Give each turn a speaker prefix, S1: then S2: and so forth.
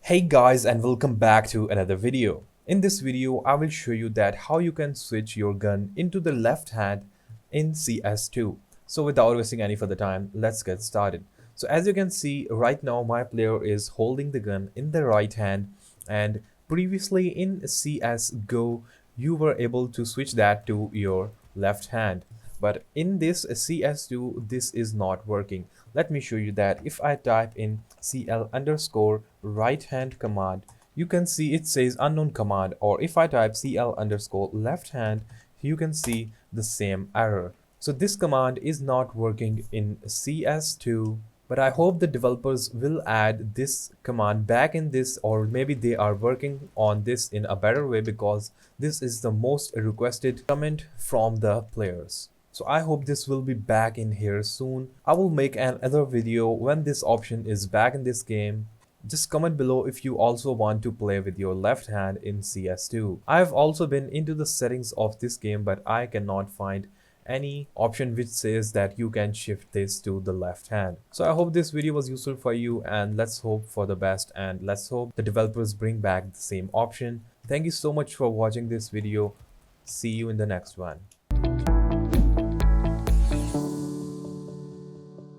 S1: Hey guys, and welcome back to another video. In this video, I will show you that how you can switch your gun into the left hand in CS2. So without wasting any further time, let's get started. So as you can see right now, my player is holding the gun in the right hand, and previously in CS GO you were able to switch that to your left hand. But in this CS2, this is not working. Let me show you that. If I type in CL underscore right hand command, you can see it says unknown command, or if I type CL underscore left hand, you can see the same error. So this command is not working in CS2, but I hope the developers will add this command back in this, or maybe they are working on this in a better way, because this is the most requested comment from the players. So I hope this will be back in here soon. I will make another video when this option is back in this game. Just comment below if you also want to play with your left hand in CS2. I have also been into the settings of this game, but I cannot find any option which says that you can shift this to the left hand. So I hope this video was useful for you, and let's hope for the best, and let's hope the developers bring back the same option. Thank you so much for watching this video. See you in the next one.